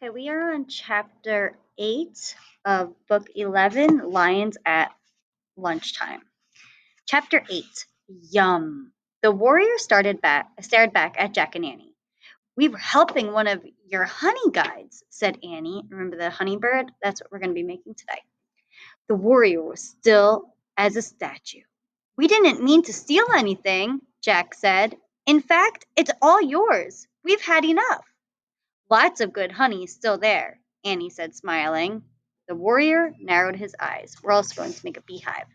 Okay, we are on chapter 8 of book 11, Lions at Lunchtime. Chapter 8, Yum. The warrior stared back at Jack and Annie. We were helping one of your honey guides, said Annie. Remember the honey bird? That's what we're going to be making today. The warrior was still as a statue. We didn't mean to steal anything, Jack said. In fact, it's all yours. We've had enough. Lots of good honey is still there, Annie said, smiling. The warrior narrowed his eyes. We're also going to make a beehive.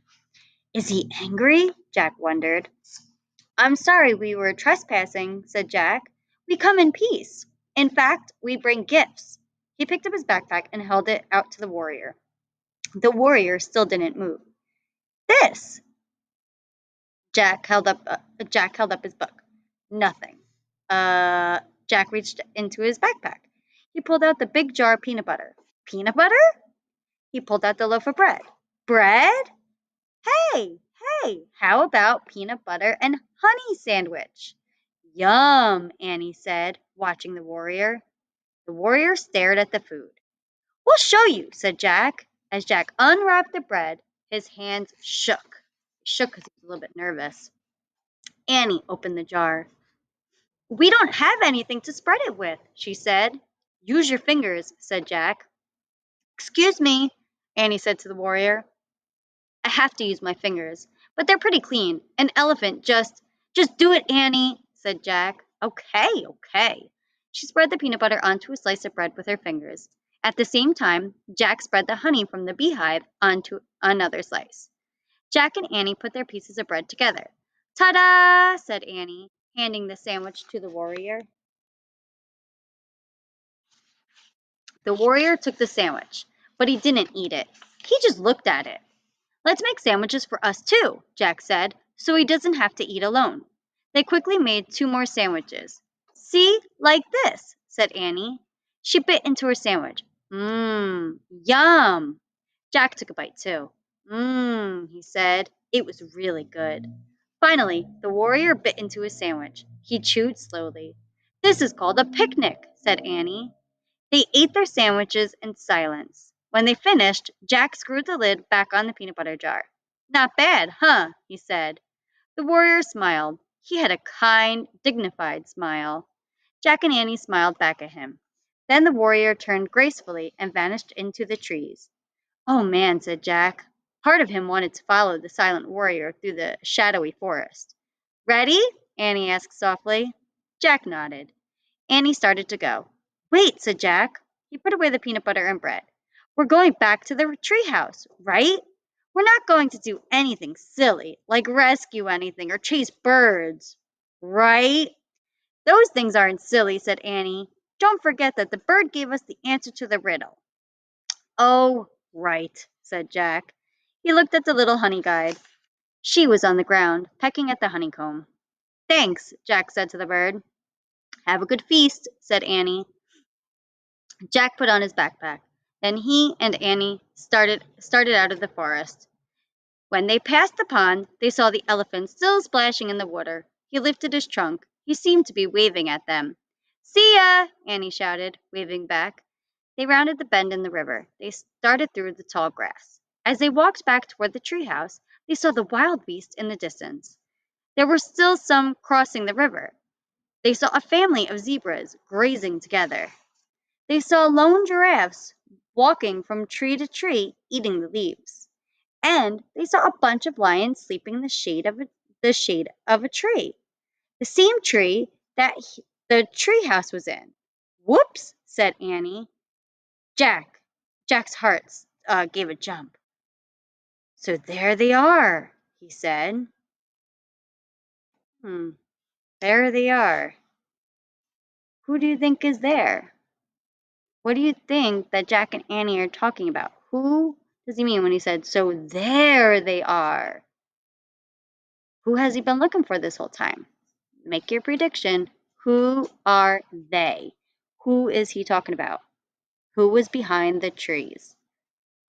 Is he angry? Jack wondered. I'm sorry we were trespassing, said Jack. We come in peace. In fact, we bring gifts. He picked up his backpack and held it out to the warrior. The warrior still didn't move. This. Jack held up his book. Nothing. Jack reached into his backpack. He pulled out the big jar of peanut butter. Peanut butter? He pulled out the loaf of bread. Bread? Hey, how about peanut butter and honey sandwich? Yum, Annie said, watching the warrior. The warrior stared at the food. We'll show you, said Jack. As Jack unwrapped the bread, his hands shook. He shook because he was a little bit nervous. Annie opened the jar. We don't have anything to spread it with, she said. Use your fingers, said Jack. Excuse me, Annie said to the warrior. I have to use my fingers, but they're pretty clean. An elephant just do it, Annie, said Jack. Okay. She spread the peanut butter onto a slice of bread with her fingers. At the same time, Jack spread the honey from the beehive onto another slice. Jack and Annie put their pieces of bread together. Ta-da, said Annie, handing the sandwich to the warrior. The warrior took the sandwich, but he didn't eat it. He just looked at it. Let's make sandwiches for us too, Jack said, so he doesn't have to eat alone. They quickly made 2 more sandwiches. See, like this, said Annie. She bit into her sandwich. Yum. Jack took a bite too. He said. It was really good. Finally, the warrior bit into his sandwich. He chewed slowly. This is called a picnic, said Annie. They ate their sandwiches in silence. When they finished, Jack screwed the lid back on the peanut butter jar. Not bad, huh? He said. The warrior smiled. He had a kind, dignified smile. Jack and Annie smiled back at him. Then the warrior turned gracefully and vanished into the trees. Oh man, said Jack. Part of him wanted to follow the silent warrior through the shadowy forest. Ready? Annie asked softly. Jack nodded. Annie started to go. Wait, said Jack. He put away the peanut butter and bread. We're going back to the treehouse, right? We're not going to do anything silly, like rescue anything or chase birds, right? Those things aren't silly, said Annie. Don't forget that the bird gave us the answer to the riddle. Oh, right, said Jack. He looked at the little honey guide. She was on the ground, pecking at the honeycomb. Thanks, Jack said to the bird. Have a good feast, said Annie. Jack put on his backpack. Then he and Annie started out of the forest. When they passed the pond, they saw the elephant still splashing in the water. He lifted his trunk. He seemed to be waving at them. See ya, Annie shouted, waving back. They rounded the bend in the river. They started through the tall grass. As they walked back toward the treehouse, they saw the wild beast in the distance. There were still some crossing the river. They saw a family of zebras grazing together. They saw lone giraffes walking from tree to tree, eating the leaves. And they saw a bunch of lions sleeping in the shade of a tree, the same tree that the treehouse was in. Whoops, said Annie. Jack's heart gave a jump. So there they are, he said. There they are. Who do you think is there? What do you think that Jack and Annie are talking about? Who does he mean when he said, so there they are? Who has he been looking for this whole time? Make your prediction. Who are they? Who is he talking about? Who was behind the trees?